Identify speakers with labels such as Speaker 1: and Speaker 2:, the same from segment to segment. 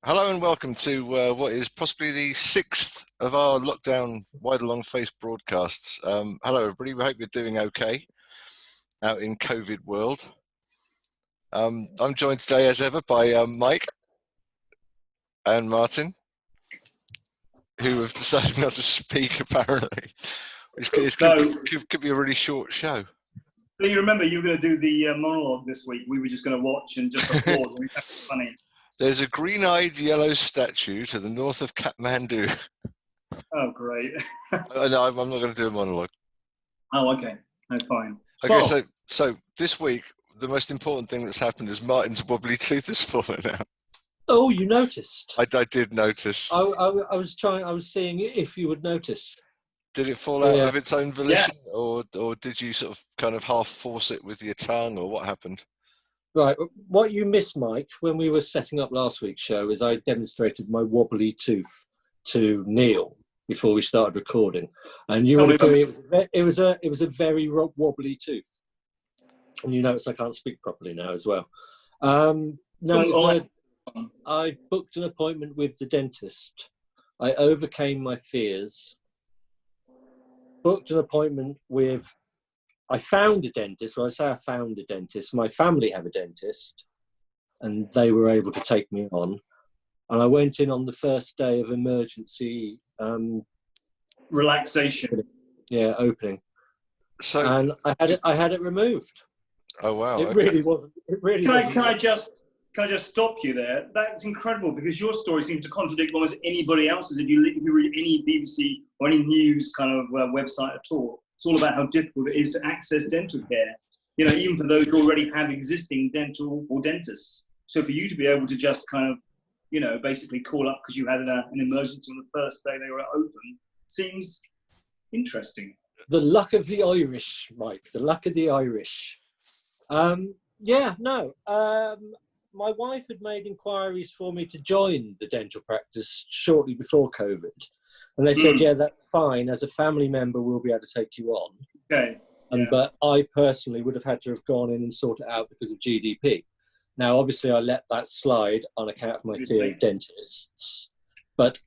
Speaker 1: Hello and welcome to what is possibly the sixth of our lockdown wide along face broadcasts. Hello everybody, we hope you're doing okay out in COVID world. I'm joined today as ever by Mike and Martyn, who have decided not to speak apparently. This could be a really short show.
Speaker 2: You remember you were going to do the monologue this week. We were just going to watch and just applaud. And that's funny.
Speaker 1: There's a green-eyed yellow statue to the north of Kathmandu.
Speaker 2: Oh, great.
Speaker 1: No, I'm not going to do a monologue.
Speaker 2: Oh, okay. No, fine.
Speaker 1: Okay, well, so this week, the most important thing that's happened is Martyn's wobbly tooth has fallen out.
Speaker 3: Oh, you noticed?
Speaker 1: I did notice.
Speaker 3: I was seeing if you would notice.
Speaker 1: Did it fall out of its own volition, or did you sort of kind of half force it with your tongue, or what happened?
Speaker 3: Right. What you missed, Mike, when we were setting up last week's show is I demonstrated my wobbly tooth to Neale before we started recording, and you were doing it was a very wobbly tooth, and you notice I can't speak properly now as well. I booked an appointment with the dentist. I overcame my fears. Booked an appointment with. I found a dentist. Well, I say I found a dentist. My family have a dentist, and they were able to take me on. And I went in on the first day of emergency
Speaker 2: relaxation.
Speaker 3: Yeah, opening.
Speaker 1: So,
Speaker 3: and I had it removed.
Speaker 1: Oh wow!
Speaker 3: It really wasn't. It really.
Speaker 2: Can I just stop you there? That's incredible because your story seems to contradict almost anybody else's. If you read any BBC or any news kind of website at all. It's all about how difficult it is to access dental care, even for those who already have existing dental or dentists. So for you to be able to just kind of, basically call up because you had an emergency on the first day they were open seems interesting.
Speaker 3: The luck of the Irish, Mike, the luck of the Irish. My wife had made inquiries for me to join the dental practice shortly before COVID. And they said, yeah, that's fine. As a family member, we'll be able to take you on.
Speaker 2: Okay.
Speaker 3: But I personally would have had to have gone in and sorted it out because of GDP. Now, obviously, I let that slide on account of my fear of dentists. But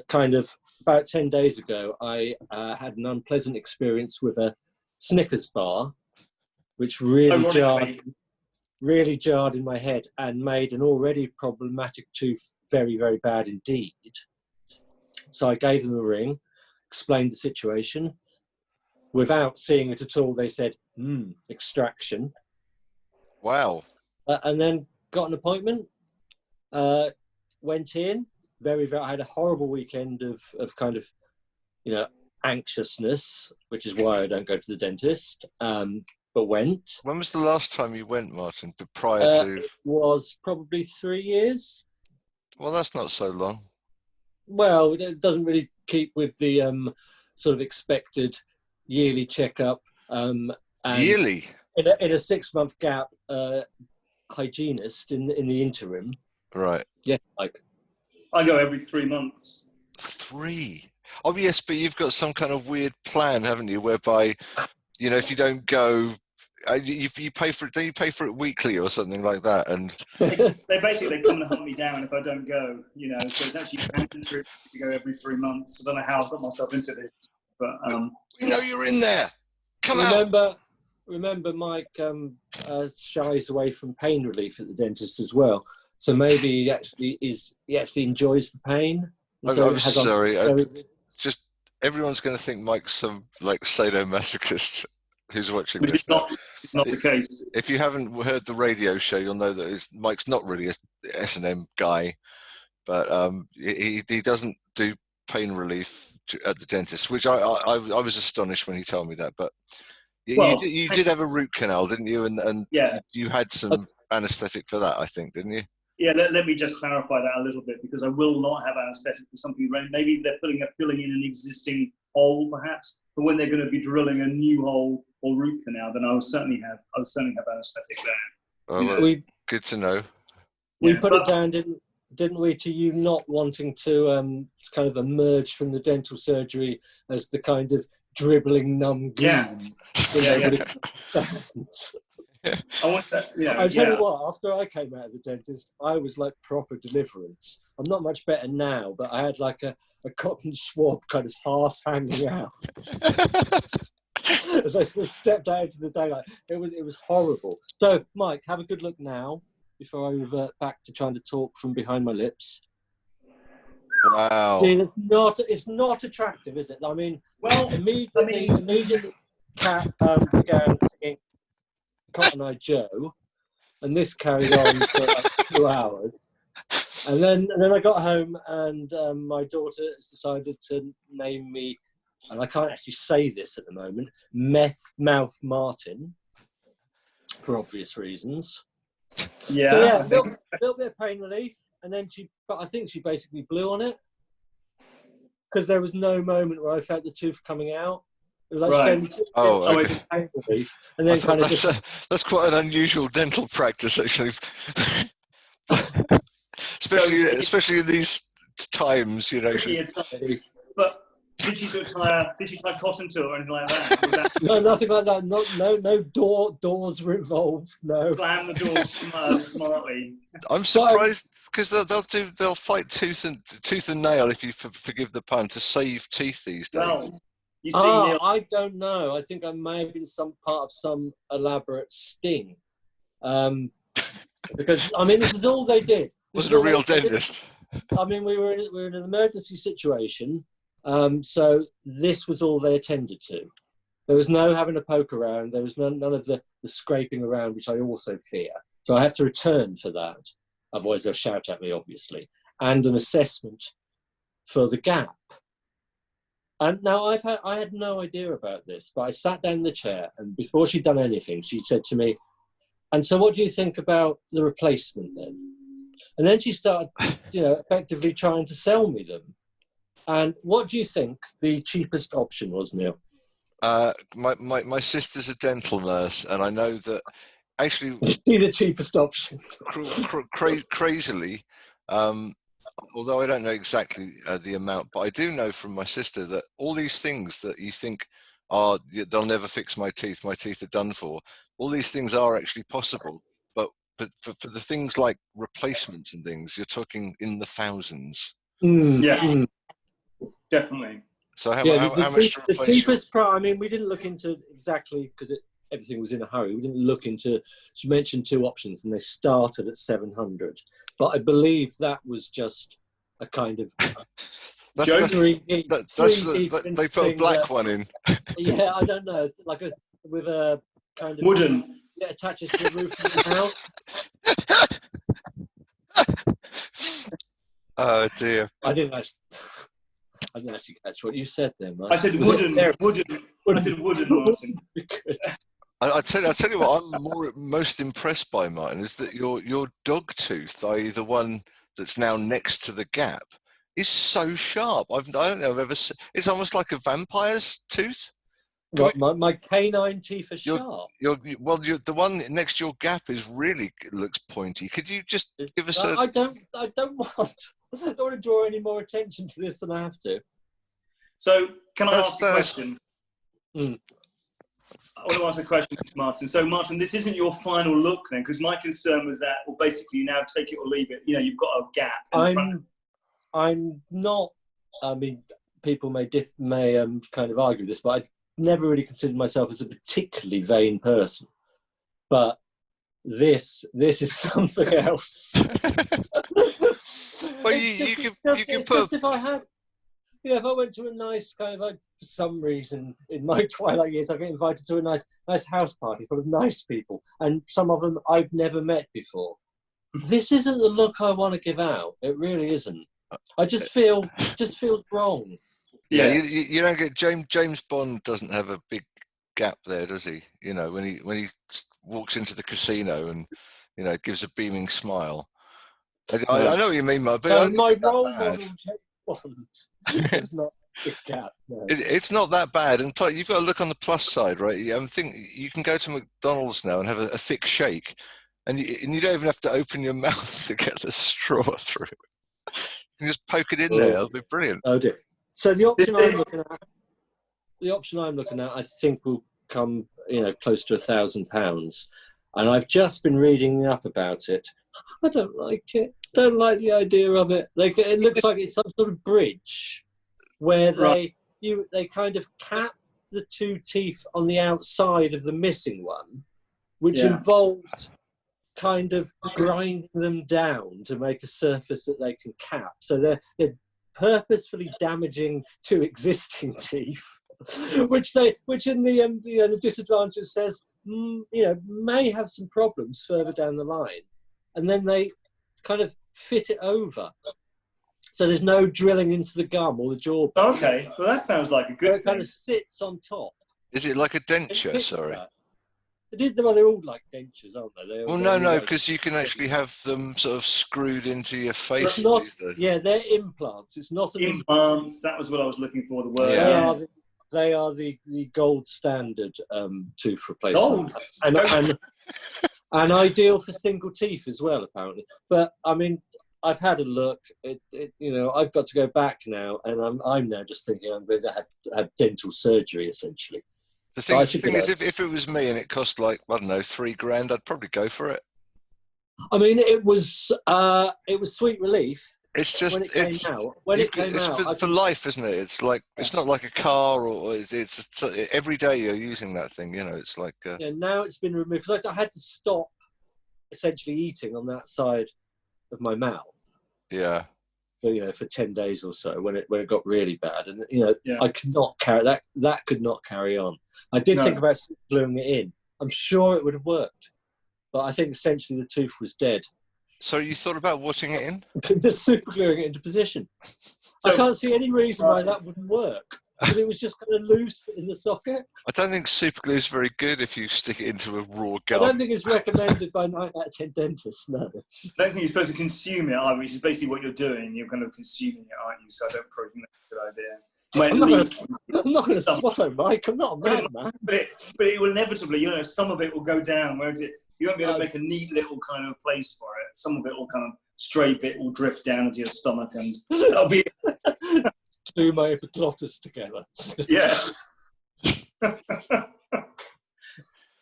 Speaker 3: kind of about 10 days ago, I had an unpleasant experience with a Snickers bar, which really jarred in my head and made an already problematic tooth very, very bad indeed. So I gave them a ring, explained the situation. Without seeing it at all, they said, extraction.
Speaker 1: Wow.
Speaker 3: And then got an appointment, went in, I had a horrible weekend of kind of, anxiousness, which is why I don't go to the dentist, but went.
Speaker 1: When was the last time you went, Martyn, prior to?
Speaker 3: It was probably 3 years.
Speaker 1: Well, that's not so long.
Speaker 3: Well, it doesn't really keep with the sort of expected yearly checkup.
Speaker 1: Yearly?
Speaker 3: In a 6-month gap, hygienist in the interim.
Speaker 1: Right.
Speaker 3: Yeah, like.
Speaker 2: I go every 3 months.
Speaker 1: 3? Oh, yes, but you've got some kind of weird plan, haven't you, whereby, if you don't go, you pay for it. Don't you pay for it weekly or something like that? And
Speaker 2: they basically come and hunt me down if I don't go. So it's actually mandatory to go every 3 months. I don't know how I've got myself into this, but
Speaker 1: you're in there. Come out.
Speaker 3: Remember, Mike shies away from pain relief at the dentist as well. So maybe he actually enjoys the pain.
Speaker 1: I'm sorry. Just everyone's going to think Mike's some sadomasochist. Who's watching this?
Speaker 2: It's not the case.
Speaker 1: If you haven't heard the radio show, you'll know that Mike's not really a S&M guy, but he doesn't do pain relief at the dentist, which I was astonished when he told me that. But you did have a root canal, didn't you? And you had some anaesthetic for that, I think, didn't you?
Speaker 2: Yeah, let me just clarify that a little bit because I will not have anaesthetic for something. Maybe they're filling in an existing hole, perhaps. But when they're going to be drilling a new hole or root canal, then I will certainly have anaesthetic there.
Speaker 1: Oh, good to know.
Speaker 3: We put it down, didn't we, to you not wanting to kind of emerge from the dental surgery as the kind of dribbling numb goon.
Speaker 2: Yeah. I want that,
Speaker 3: I tell you what, after I came out of the dentist, I was like proper deliverance. I'm not much better now, but I had like a cotton swab kind of half hanging out. As I sort of stepped out into the daylight, it was horrible. So, Mike, have a good look now before I revert back to trying to talk from behind my lips.
Speaker 1: Wow.
Speaker 3: See, it's not attractive, is it? I mean, immediately, Cat began singing Cotton Eye Joe, and this carried on for like 2 hours. And then I got home, and my daughter decided to name me, and I can't actually say this at the moment, Meth Mouth Martyn, for obvious reasons.
Speaker 2: Yeah.
Speaker 3: So yeah, a little bit of pain relief, and then I think she basically blew on it, because there was no moment where I felt the tooth coming out. It was like
Speaker 2: Right.
Speaker 3: she gave me pain relief, and then kind of
Speaker 1: that's quite an unusual dental practice, actually. especially in these times, you know.
Speaker 2: But did she tie cotton to it or anything like that?
Speaker 3: No, nothing like that. No doors were involved. No.
Speaker 2: Slam the door smartly.
Speaker 1: I'm surprised because they'll fight tooth and nail, if you forgive the pun, to save teeth these days.
Speaker 2: Well, you see, Neale,
Speaker 3: I don't know. I think I may have been some part of some elaborate sting, because I mean, this is all they did.
Speaker 1: Was it a real dentist?
Speaker 3: I mean, we were in an emergency situation, so this was all they attended to. There was no having a poke around. There was none of the scraping around, which I also fear. So I have to return for that. Otherwise, they'll shout at me, obviously. And an assessment for the gap. And now I had no idea about this, but I sat down in the chair, and before she'd done anything, she said to me, "And so what do you think about the replacement then?" And then she started, effectively trying to sell me them. And what do you think the cheapest option was, Neale?
Speaker 1: My sister's a dental nurse, and I know that actually
Speaker 3: the cheapest option.
Speaker 1: Crazily, although I don't know exactly the amount, but I do know from my sister that all these things that you think they'll never fix my teeth are done for, all these things are actually possible. But for the things like replacements and things, you're talking in the thousands.
Speaker 2: Yeah, definitely.
Speaker 1: So how much to replace?
Speaker 3: The cheapest price. I mean, we didn't look into exactly because everything was in a hurry. We didn't look into. She mentioned 2 options, and they started at 700. But I believe that was just a kind of.
Speaker 1: They put a black one in.
Speaker 3: Yeah, I don't know. It's like with a kind of
Speaker 2: wooden.
Speaker 3: It attaches to the roof of the house.
Speaker 1: Oh dear!
Speaker 3: I didn't actually catch what you said there, Mike.
Speaker 2: I said wooden. I said wooden, Martyn.
Speaker 1: I tell you what, I'm most impressed by, Martyn, is that your dog tooth, i.e. the one that's now next to the gap, is so sharp. I don't know I've ever seen. It's almost like a vampire's tooth.
Speaker 3: My canine teeth are sharp.
Speaker 1: The one next to your gap looks pointy. Could you just give us
Speaker 3: I don't want to draw any more attention to this than I have to.
Speaker 2: So, can I ask a question? I want to ask a question, Martyn. So, Martyn, this isn't your final look then, because my concern was that, well, basically, you now take it or leave it. You've got a gap.
Speaker 3: I'm not. I mean, people may kind of argue this, but I never really considered myself as a particularly vain person. But this is something else.
Speaker 1: Well, you can put.
Speaker 3: If I had. If I went to a nice kind of, for some reason, in my twilight years, I get invited to a nice house party full of nice people, and some of them I've never met before. This isn't the look I want to give out. It really isn't. I just feels wrong.
Speaker 1: Yeah, you don't get James Bond doesn't have a big gap there, does he? When he walks into the casino and gives a beaming smile. I know what you mean, but
Speaker 3: my role model, James Bond, is not a big gap. No.
Speaker 1: It's not that bad, and you've got to look on the plus side, right? I think you can go to McDonald's now and have a thick shake, and you don't even have to open your mouth to get the straw through. You can just poke it in there. It'll be brilliant.
Speaker 3: Oh dear. So the option I'm looking at, I think will come, close to £1,000. and I've just been reading up about it. I don't like it. Don't like the idea of it. Like, it looks like it's some sort of bridge where they kind of cap the 2 teeth on the outside of the missing one, which involves kind of grinding them down to make a surface that they can cap. So they're purposefully damaging 2 existing teeth, which in the the disadvantage says may have some problems further down the line, and then they kind of fit it over, so there's no drilling into the gum or the jaw.
Speaker 2: Okay, well that sounds like a good.
Speaker 3: So it kind of sits on top.
Speaker 1: Is it like a denture? Sorry.
Speaker 3: They're all like dentures, aren't they?
Speaker 1: Well, no, because you can actually have them sort of screwed into your face.
Speaker 3: It's not, they're implants. It's not an
Speaker 2: implants. That was what I was looking for. The word.
Speaker 1: Yeah.
Speaker 3: They are the gold standard tooth replacement, and ideal for single teeth as well, apparently. But I mean, I've had a look. I've got to go back now, and I'm now just thinking I'm going to have dental surgery essentially.
Speaker 1: The thing is, if it was me and it cost like, I don't know, $3,000, I'd probably go for it.
Speaker 3: I mean, it was sweet relief.
Speaker 1: It's just
Speaker 3: when it came out,
Speaker 1: for life, isn't it? It's like it's not like a car, or it's every day you're using that thing. It's like
Speaker 3: now it's been removed because I had to stop essentially eating on that side of my mouth.
Speaker 1: Yeah.
Speaker 3: For 10 days or so when it got really bad, and I could not carry that could not carry on. I did think about gluing it in. I'm sure it would have worked, but I think essentially the tooth was dead.
Speaker 1: So you thought about washing it in?
Speaker 3: Just super gluing it into position. I can't see any reason why that wouldn't work. Because it was just kind of loose in the socket.
Speaker 1: I don't think super glue is very good if you stick it into a raw gum.
Speaker 3: I don't think it's recommended by 9 out of 10 dentists, no.
Speaker 2: I don't think you're supposed to consume it either, which is basically what you're doing. You're kind of consuming it, aren't you? So I don't probably think that's a good idea.
Speaker 3: I'm not going to swallow, Mike. I'm not a madman.
Speaker 2: But it will inevitably, some of it will go down. Whereas you won't be able to make a neat little kind of place for it. Some of it will kind of stray bit will drift down into your stomach, and that'll be
Speaker 3: glue my epiglottis together.
Speaker 2: Yeah.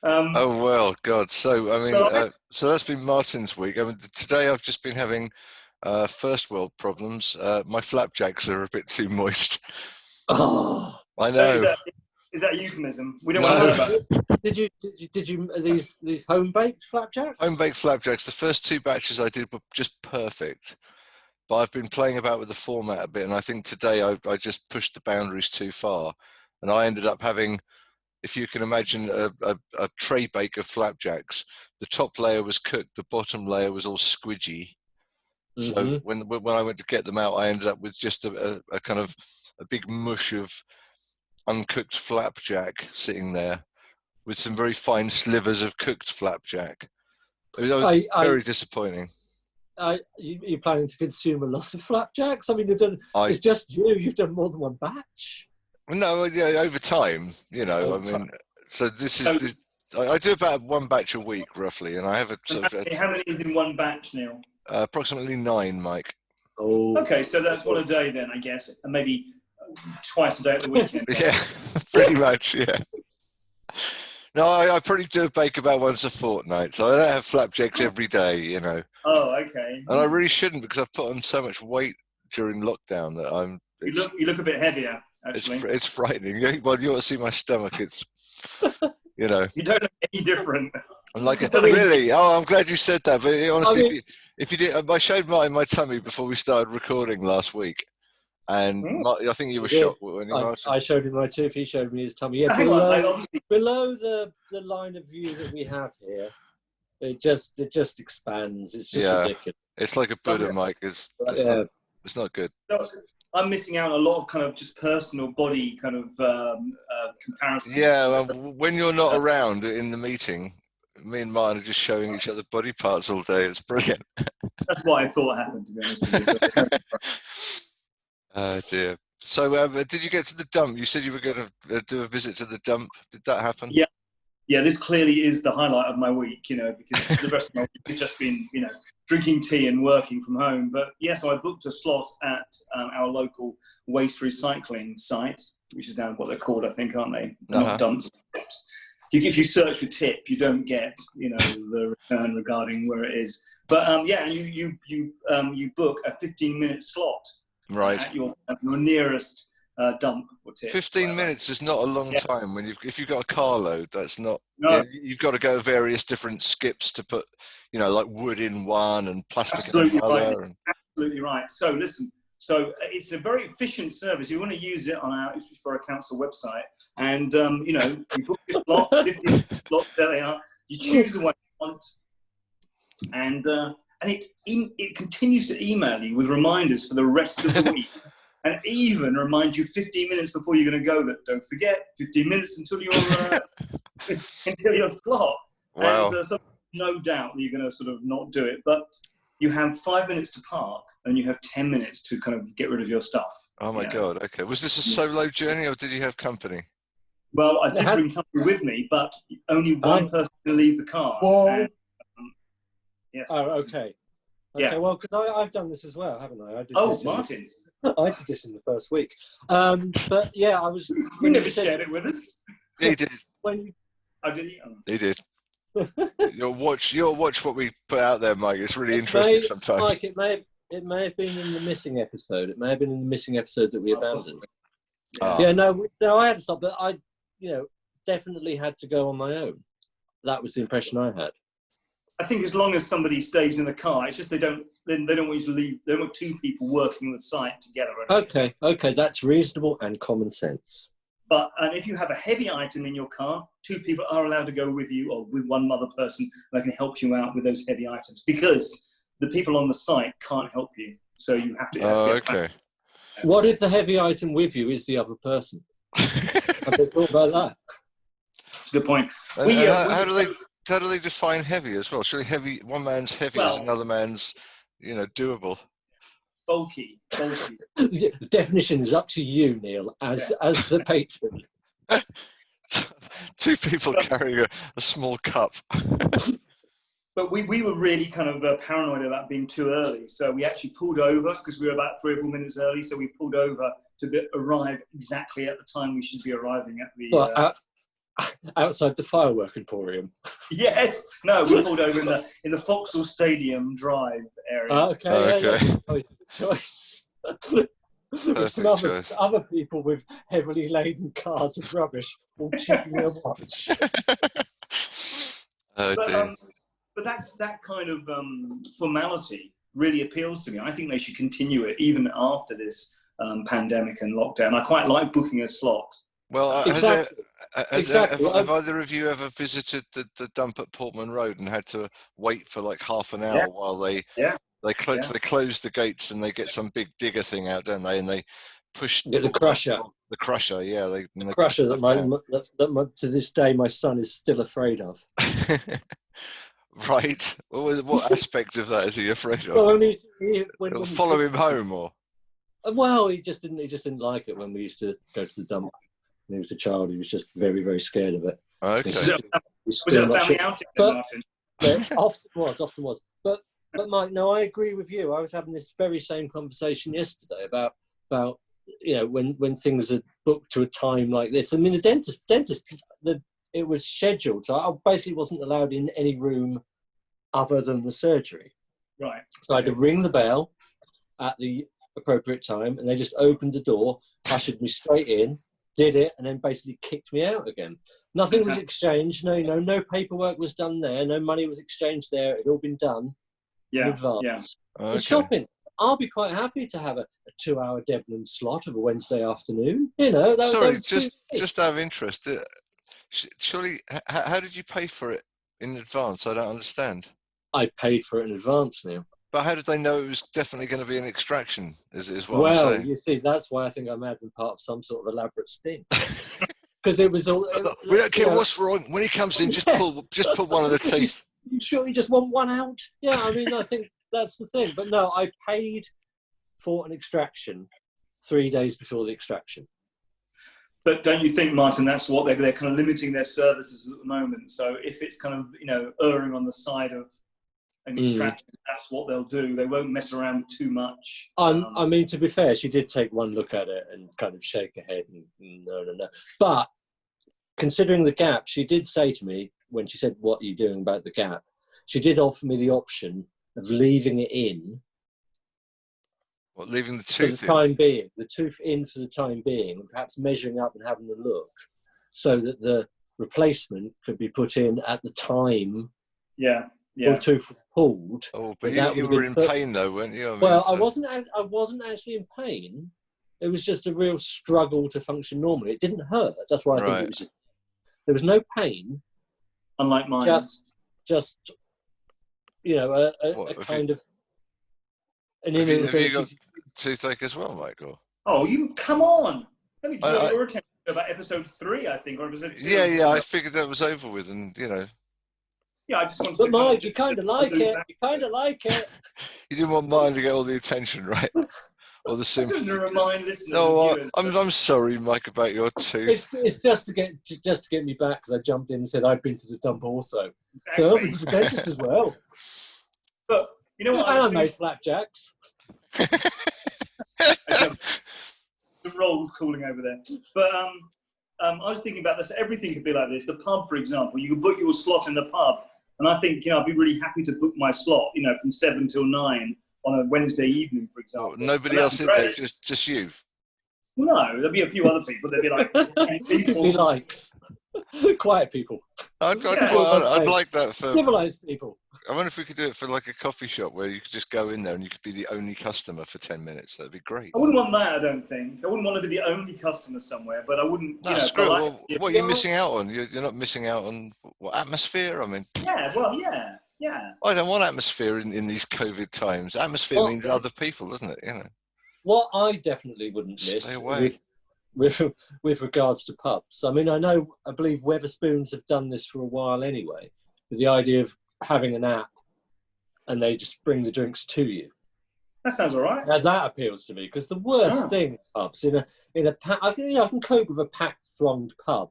Speaker 1: Oh well, God. So I mean, so that's been Martyn's week. I mean, today I've just been having first world problems. My flapjacks are a bit too moist.
Speaker 3: Oh,
Speaker 1: I know.
Speaker 2: Is that a euphemism? We don't want to know about it.
Speaker 3: Did you these home baked flapjacks?
Speaker 1: Home baked flapjacks. The first 2 batches I did were just perfect, but I've been playing about with the format a bit, and I think today I just pushed the boundaries too far, and I ended up having, if you can imagine, a tray bake of flapjacks. The top layer was cooked, the bottom layer was all squidgy. Mm-hmm. So when I went to get them out, I ended up with just a kind of a big mush of uncooked flapjack sitting there with some very fine slivers of cooked flapjack. It was very disappointing.
Speaker 3: You're planning to consume a lot of flapjacks? I mean, it's just you've done more than one batch.
Speaker 1: No, over time, so I do about 1 batch a week roughly, and I have
Speaker 2: how many is in one batch, Neale?
Speaker 1: Approximately 9, Mike.
Speaker 3: Oh.
Speaker 2: Okay, so that's 1 a day then, I guess, and maybe twice a day at the weekend.
Speaker 1: Yeah, pretty much, yeah. No, I probably do bake about once a fortnight, so I don't have flapjacks every day,
Speaker 2: Oh, okay.
Speaker 1: And I really shouldn't, because I've put on so much weight during lockdown that
Speaker 2: You look a bit heavier, actually.
Speaker 1: It's frightening. Well, you ought to see my stomach. It's,
Speaker 2: You don't look any different.
Speaker 1: I'm like, really? Oh, I'm glad you said that. But honestly, if you did, I showed Martyn my tummy before we started recording last week. And I think you were shocked when
Speaker 3: I showed him my tooth. He showed me his tummy. Yeah, below the line of view that we have here, it just expands. It's just ridiculous.
Speaker 1: It's like a Buddha, Mike. It's not good.
Speaker 2: So, I'm missing out on a lot of kind of just personal body kind of comparisons.
Speaker 1: Yeah, well, when you're not around in the meeting, me and Martyn are just showing each other body parts all day. It's brilliant.
Speaker 2: That's what I thought happened, to be honest with you.
Speaker 1: Oh dear. So did you get to the dump? You said you were going to do a visit to the dump. Did that happen?
Speaker 2: Yeah, this clearly is the highlight of my week, because the rest of my week has just been, drinking tea and working from home. But so I booked a slot at our local waste recycling site, which is now what they're called, I think, aren't they? Not dumps. if you search for tip, you don't get, the return regarding where it is. But and you book a 15-minute slot at your nearest dump or tip.
Speaker 1: 15 minutes is not a long time when if you've got a carload. That's not.
Speaker 2: No.
Speaker 1: You've got to go various different skips to put, like wood in one and plastic
Speaker 2: Absolutely
Speaker 1: in another.
Speaker 2: right. Absolutely right. So listen. So it's a very efficient service. You want to use it on our Ipswich Borough Council website, and you book this slot, 50 slots, there they are. You choose the one you want, and it continues to email you with reminders for the rest of the week, and even remind you 15 minutes before you're going to go that don't forget 15 minutes until your slot.
Speaker 1: Wow.
Speaker 2: And so no doubt that you're going to sort of not do it, but you have 5 minutes to park. And you have 10 minutes to kind of get rid of your stuff.
Speaker 1: Oh my God! Okay, was this a solo journey or did you have company?
Speaker 2: Well, I did bring somebody with me, but only one person can leave the car.
Speaker 3: Well,
Speaker 2: yes.
Speaker 3: Oh, okay.
Speaker 2: Yeah.
Speaker 3: Well, because I've done this as well, haven't I?
Speaker 2: Martyn.
Speaker 3: I did this in the first week. But yeah, I was.
Speaker 2: You never shared it with us.
Speaker 1: He did.
Speaker 2: Did he?
Speaker 1: He did. You'll watch what we put out there, Mike. It's really interesting sometimes.
Speaker 3: Mike, it may have been in the missing episode. It may have been in the missing episode that we abandoned. Yeah, no, I had to stop, but I, definitely had to go on my own. That was the impression I had.
Speaker 2: I think as long as somebody stays in the car, it's just they don't want you to leave. They don't want two people working the site together.
Speaker 3: Okay, that's reasonable and common sense.
Speaker 2: But if you have a heavy item in your car, two people are allowed to go with you or with one other person that can help you out with those heavy items, because the people on the site can't help you, so you have to.
Speaker 1: Okay.
Speaker 3: What if the heavy item with you is the other person? Have they thought about that?
Speaker 2: That's a good point.
Speaker 1: How do they define heavy as well? Surely one man's heavy is another man's, doable.
Speaker 2: Bulky.
Speaker 3: The definition is up to you, Neale, as the patron.
Speaker 1: Two people carrying a small cup.
Speaker 2: But we were really kind of paranoid about being too early. So we actually pulled over because we were about 3 or 4 minutes early. So we pulled over to arrive exactly at the time we should be arriving at the...
Speaker 3: outside the firework emporium.
Speaker 2: Yes. No, we pulled over in the Vauxhall Stadium Drive area.
Speaker 3: Okay. Yeah. Choice.
Speaker 1: Perfect choice.
Speaker 3: Other people with heavily laden cars of rubbish all chipping their watch.
Speaker 2: But that kind of formality really appeals to me. I think they should continue it even after this pandemic and lockdown. I quite like booking a slot.
Speaker 1: Well,
Speaker 3: Exactly.
Speaker 1: have either of you ever visited the dump at Portman Road and had to wait for like half an hour while they close the gates and they get some big digger thing out, don't they? And they push
Speaker 3: the crusher.
Speaker 1: The crusher, yeah.
Speaker 3: The crusher that to this day my son is still afraid of.
Speaker 1: Right. What aspect of that is he afraid of?
Speaker 3: Well,
Speaker 1: It'll follow him home, or?
Speaker 3: Well, he just didn't like it when we used to go to the dump. When he was a child, he was just very, very scared of it.
Speaker 1: Okay.
Speaker 2: Was it a family outing, Martyn?
Speaker 3: Yeah, often was. But Mike, no, I agree with you. I was having this very same conversation yesterday about when things are booked to a time like this. I mean, the dentist, it was scheduled, so I basically wasn't allowed in any room other than the surgery.
Speaker 2: Right.
Speaker 3: So I had to ring the bell at the appropriate time, and they just opened the door, ushered me straight in, did it, and then basically kicked me out again. Nothing was exchanged. No paperwork was done there. No money was exchanged there. It had all been done in advance.
Speaker 1: Yeah. Okay.
Speaker 3: Shopping. I'll be quite happy to have a 2-hour Debenham slot of a Wednesday afternoon.
Speaker 1: Just out of interest. Surely, how did you pay for it in advance? I don't understand.
Speaker 3: I paid for it in advance now.
Speaker 1: But how did they know it was definitely going to be an extraction, is what I'm saying?
Speaker 3: Well, you see, that's why I think I may have been part of some sort of elaborate sting. Because it was all...
Speaker 1: we don't care what's wrong. When he comes in, just pull one of the teeth.
Speaker 3: You sure you just want one out? Yeah, I mean, I think that's the thing. But no, I paid for an extraction 3 days before the extraction.
Speaker 2: But don't you think, Martyn, that's what they're kind of limiting their services at the moment? So if it's kind of, erring on the side of an extraction, that's what they'll do. They won't mess around too much.
Speaker 3: I mean, to be fair, she did take one look at it and kind of shake her head and no. But considering the gap, she did say to me when she said, "What are you doing about the gap?" She did offer me the option of leaving it in.
Speaker 1: What, leaving the
Speaker 3: For the
Speaker 1: tooth in?
Speaker 3: time being, the tooth in for the time being, and perhaps measuring up and having a look, so that the replacement could be put in at the time the tooth was pulled.
Speaker 1: Oh, but you were in pain though, weren't you? I mean,
Speaker 3: well, I wasn't actually in pain. It was just a real struggle to function normally. It didn't hurt. That's why I think it was just, there was no pain.
Speaker 2: Unlike mine.
Speaker 3: Just you know, a kind of an inability.
Speaker 1: Have you got toothache as well, Michael?
Speaker 2: Oh, you come on! Let me draw your attention to about episode 3, I think, or episode 2.
Speaker 1: Yeah. I figured that was over with, and you know.
Speaker 2: Yeah, I just wanted
Speaker 3: But
Speaker 2: to.
Speaker 3: Mike, you kind of like it. You kind of like it.
Speaker 1: You didn't want mine to get all the attention, right? Or the sympathy.
Speaker 2: Just to remind listeners.
Speaker 1: No, I'm sorry, Mike, about your tooth.
Speaker 3: It's just to get me back, because I jumped in and said I'd been to the dump also. Exactly. So I was to the dentist as well.
Speaker 2: But you know what?
Speaker 3: I made flapjacks.
Speaker 2: The roll's cooling over there. But I was thinking about this. Everything could be like this. The pub, for example, you could book your slot in the pub, and I think I'd be really happy to book my slot, from 7 till 9 on a Wednesday evening, for example.
Speaker 1: Nobody else did that, just you.
Speaker 2: Well, no, there'd be a few other people. There'd be like 10 people.
Speaker 3: He likes quiet people.
Speaker 1: I'd like that for
Speaker 3: civilized people.
Speaker 1: I wonder if we could do it for like a coffee shop where you could just go in there and you could be the only customer for 10 minutes. That'd be great.
Speaker 2: I wouldn't want that, I don't think. I wouldn't want to be the only customer somewhere, but I wouldn't.
Speaker 1: No, screw it. What are you missing out on? You're not missing out on what atmosphere? I mean.
Speaker 2: Yeah, well, yeah.
Speaker 1: I don't want atmosphere in these COVID times. Atmosphere means other people, doesn't it?
Speaker 3: What I definitely wouldn't miss.
Speaker 1: Stay away.
Speaker 3: With regards to pubs. I mean, I believe Wetherspoons have done this for a while anyway, with the idea of having an app and they just bring the drinks to you.
Speaker 2: That sounds all right.
Speaker 3: Now that appeals to me, because the worst thing pubs in a I can cope with a packed, thronged pub,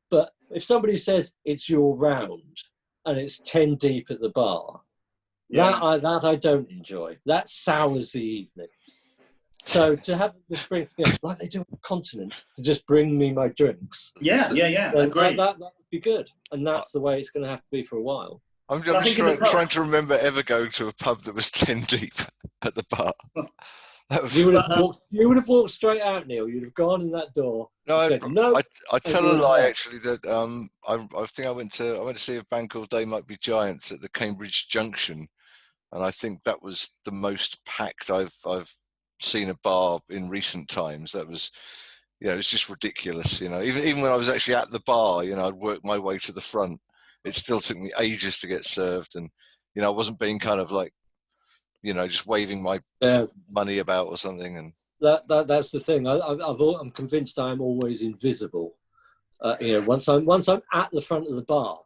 Speaker 3: but if somebody says it's your round and it's 10 deep at the bar, that I don't enjoy. That sours the evening. So to have them just bring, like they do on the continent, to just bring me my drinks.
Speaker 2: Yeah. Great.
Speaker 3: That would be good, and that's the way it's going to have to be for a while.
Speaker 1: I'm just trying to remember ever going to a pub that was 10 deep at the bar.
Speaker 3: You would have walked straight out, Neale. You'd have gone in that door.
Speaker 1: No,
Speaker 3: said, no.
Speaker 1: I tell a lie actually. That I think I went to see a band called They Might Be Giants at the Cambridge Junction, and I think that was the most packed I've seen a bar in recent times. That was, it's just ridiculous. Even when I was actually at the bar, I'd work my way to the front. It still took me ages to get served, and I wasn't being kind of like, just waving my money about or something. And
Speaker 3: that's the thing. I'm convinced I'm always invisible. Once I'm at the front of the bar,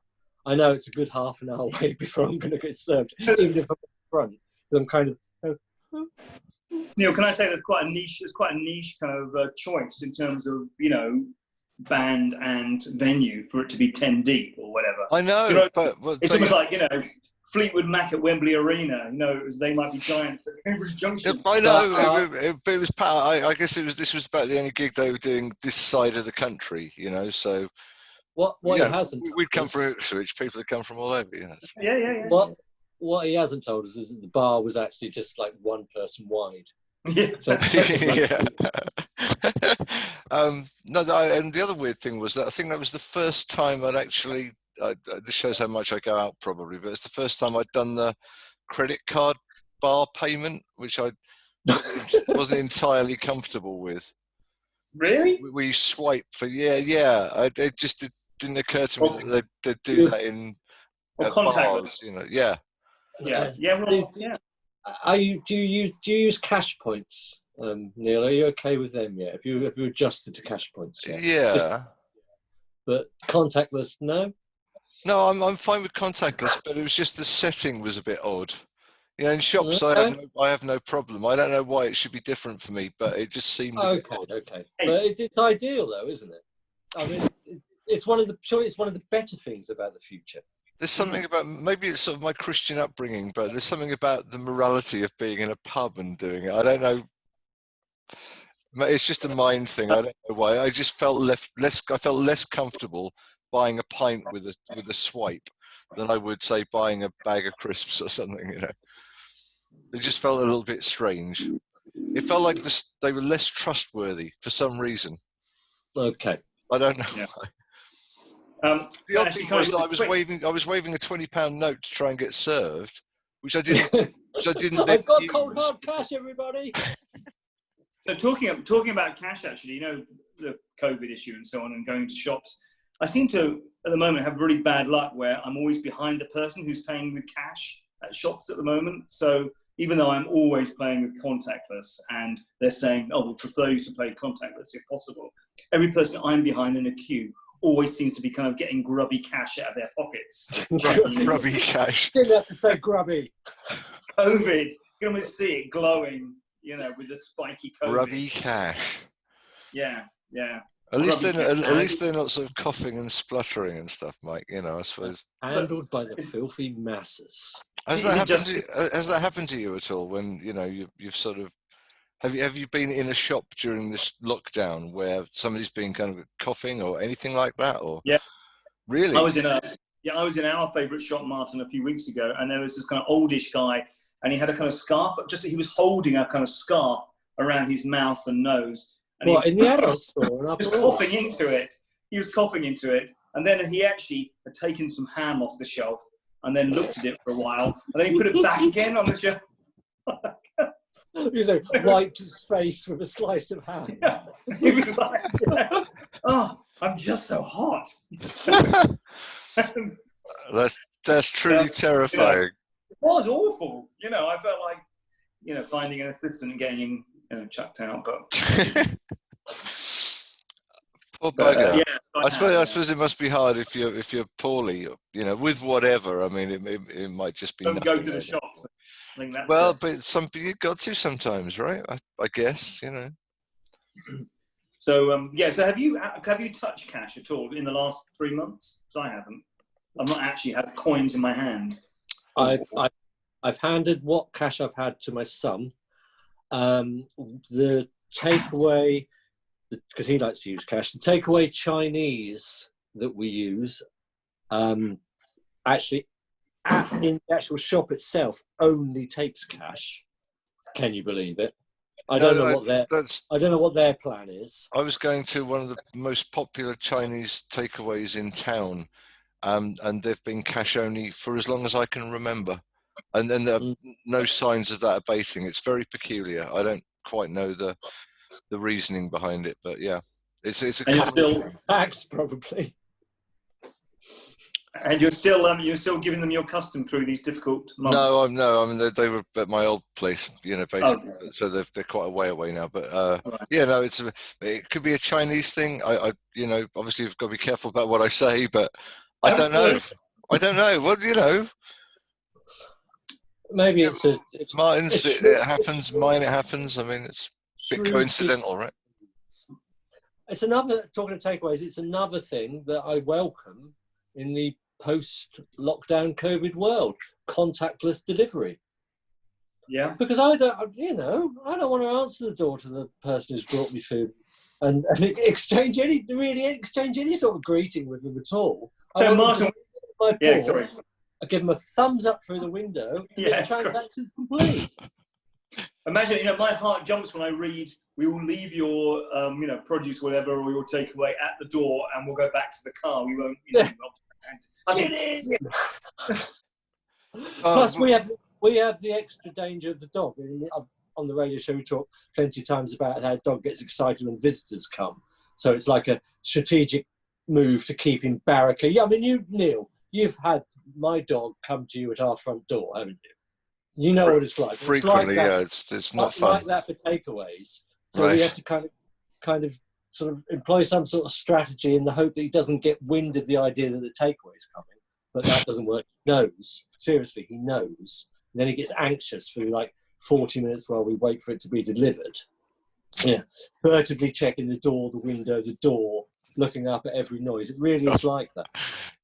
Speaker 3: I know it's a good half an hour wait before I'm going to get served, even if I'm at the front. I'm kind of.
Speaker 2: Neale, can I say there's quite a niche kind of choice in terms of band and venue for it to be 10 deep or whatever.
Speaker 1: I know, but
Speaker 2: it's almost like Fleetwood Mac at Wembley Arena. They might be giants at Cambridge Junction.
Speaker 1: I know, but it was. I guess this was about the only gig they were doing this side of the country. So
Speaker 3: what he hasn't.
Speaker 1: We'd come from Ipswich. People had come from all over.
Speaker 2: Yeah.
Speaker 3: What he hasn't told us is that the bar was actually just like one person wide.
Speaker 2: Yeah.
Speaker 1: And the other weird thing was that I think that was the first time I'd actually. This shows how much I go out, probably, but it's the first time I'd done the credit card bar payment, which I wasn't entirely comfortable with.
Speaker 2: Really?
Speaker 1: We swipe for It just didn't occur to me that they'd do that in bars. Yeah.
Speaker 3: Do you use cash points, Neale? Are you okay with them yet? Have you adjusted to cash points yet?
Speaker 1: Yeah.
Speaker 3: But contactless, no?
Speaker 1: No, I'm fine with contactless, but it was just the setting was a bit odd. In shops, I have no problem. I don't know why it should be different for me, but it just seemed a bit odd.
Speaker 3: Okay. But it's ideal, though, isn't it? I mean, it's one of the better things about the future.
Speaker 1: There's something about, maybe it's sort of my Christian upbringing, but there's something about the morality of being in a pub and doing it. I don't know. It's just a mind thing. I don't know why. I just felt less comfortable buying a pint with a swipe than I would say buying a bag of crisps or something. You know, it just felt a little bit strange. It felt like they were less trustworthy for some reason.
Speaker 3: Okay.
Speaker 1: I don't know.
Speaker 2: Yeah.
Speaker 1: The odd thing was that I was waving a £20 note to try and get served, which I didn't.
Speaker 3: I've got cold hard cash, everybody.
Speaker 2: So talking about cash, actually, you know, the COVID issue and so on, and going to shops, I seem to at the moment have really bad luck where I'm always behind the person who's paying with cash at shops at the moment. So even though I'm always paying with contactless, and they're saying, "Oh, we prefer you to pay contactless if possible," every person I'm behind in a queue always seems to be kind of getting grubby cash out of their pockets.
Speaker 1: Grubby cash.
Speaker 3: Didn't have to say grubby.
Speaker 2: COVID, you can almost see it glowing, you know, with the spiky COVID.
Speaker 1: Grubby cash.
Speaker 2: Yeah.
Speaker 1: At least they're not sort of coughing and spluttering and stuff, Mike. You know, I suppose.
Speaker 3: Handled by the filthy masses.
Speaker 1: Has that happened to you at all? When you know you've sort of have you been in a shop during this lockdown where somebody's been kind of coughing or anything like that? Or
Speaker 2: yeah,
Speaker 1: really?
Speaker 2: I was in our favourite shop, Martyn, a few weeks ago, and there was this kind of oldish guy, and he had a kind of scarf, but he was holding a kind of scarf around his mouth and nose. And
Speaker 3: in the adult store?
Speaker 2: He was coughing into it. He was coughing into it, and then he actually had taken some ham off the shelf and then looked at it for a while, and then he put it back again on the shelf.
Speaker 3: He wiped his face with a slice of ham.
Speaker 2: Yeah. He was like, "Oh, I'm just so hot."
Speaker 1: That's truly terrifying.
Speaker 2: It was awful. You know, I felt like, you know, finding an assistant and getting him, you know, chucked out. But
Speaker 1: poor bugger.
Speaker 2: I
Speaker 1: suppose it must be hard if you're poorly, you know, with whatever. I mean, it might just be.
Speaker 2: Don't go to the shops. I think that's
Speaker 1: but you've got to sometimes, right? I guess, you know.
Speaker 2: So so have you touched cash at all in the last 3 months? Because I haven't. I've not actually had coins in my hand.
Speaker 3: I've handed what cash I've had to my son. The takeaway, because he likes to use cash, the takeaway Chinese that we use, actually in the actual shop itself only takes cash. Can you believe it? I don't know what their plan is.
Speaker 1: I was going to one of the most popular Chinese takeaways in town, and they've been cash only for as long as I can remember. And then there are no signs of that abating. It's very peculiar. I don't quite know the reasoning behind it, but yeah, it's a
Speaker 3: still tax probably.
Speaker 2: And you're still giving them your custom through these difficult months.
Speaker 1: No. I mean, they were at my old place, you know, basically. Oh. So they're quite a way away now. But right. Yeah, no, it could be a Chinese thing. I you know, obviously you've got to be careful about what I say, but I don't know. Well, you know.
Speaker 3: Maybe
Speaker 1: Martyn's. It happens. Mine. It happens. I mean, it's a bit coincidental, right?
Speaker 3: It's another talking of takeaways. It's another thing that I welcome in the post-lockdown COVID world: contactless delivery.
Speaker 2: Yeah.
Speaker 3: Because I don't want to answer the door to the person who's brought me food and exchange any sort of greeting with them at all.
Speaker 2: So Martyn, sorry.
Speaker 3: I give them a thumbs up through the window.
Speaker 2: Yeah,
Speaker 3: the transaction's complete.
Speaker 2: Imagine, you know, my heart jumps when I read, "We will leave your, produce, whatever, or your takeaway at the door, and we'll go back to the car. We won't." You know,
Speaker 3: Get in. Plus, we have the extra danger of the dog. On the radio show, we talk plenty of times about how a dog gets excited when visitors come. So it's like a strategic move to keep him barricaded. Yeah, I mean, Neale, you've had my dog come to you at our front door, haven't you? You know what it's like.
Speaker 1: Frequently, it's not fun.
Speaker 3: Like that for takeaways. So
Speaker 1: right.
Speaker 3: We have to kind of sort of employ some sort of strategy in the hope that he doesn't get wind of the idea that the takeaway is coming. But that doesn't work. He knows. Seriously, he knows. And then he gets anxious for like 40 minutes while we wait for it to be delivered. Yeah, furtively checking the door, the window, the door, looking up at every noise. It really is like that.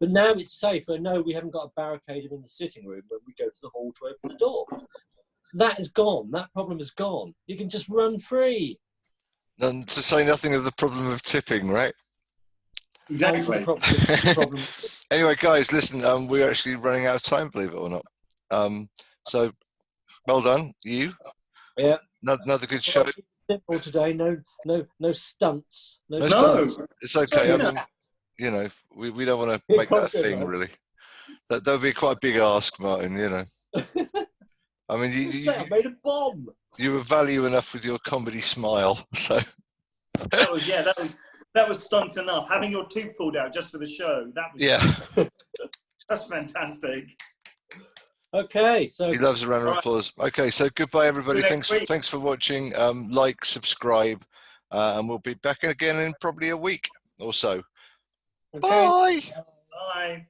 Speaker 3: But now it's safer. No, we haven't got to barricade him in the sitting room when we go to the hall to open the door. That is gone. That problem is gone. You can just run free.
Speaker 1: And to say nothing of the problem of tipping, right?
Speaker 2: Exactly.
Speaker 3: The problem.
Speaker 1: Anyway, guys, listen, we're actually running out of time, believe it or not. So, well done, you.
Speaker 3: Yeah.
Speaker 1: Another good show.
Speaker 3: Simple today. No stunts.
Speaker 1: No
Speaker 2: No.
Speaker 1: stunts. It's okay. I
Speaker 2: No.
Speaker 1: mean, you know, we don't want to make that a thing, really. That would be quite a big ask, Martyn. You know. I mean,
Speaker 3: I made a bomb.
Speaker 1: You were value enough with your comedy smile, so.
Speaker 2: That was stunt enough. Having your tooth pulled out just for the show. That was that's fantastic.
Speaker 3: Okay, so
Speaker 1: he loves a round of applause. Okay, so goodbye, everybody. Thanks for watching. Like, subscribe, and we'll be back again in probably a week or so. Okay. Bye.
Speaker 2: Bye.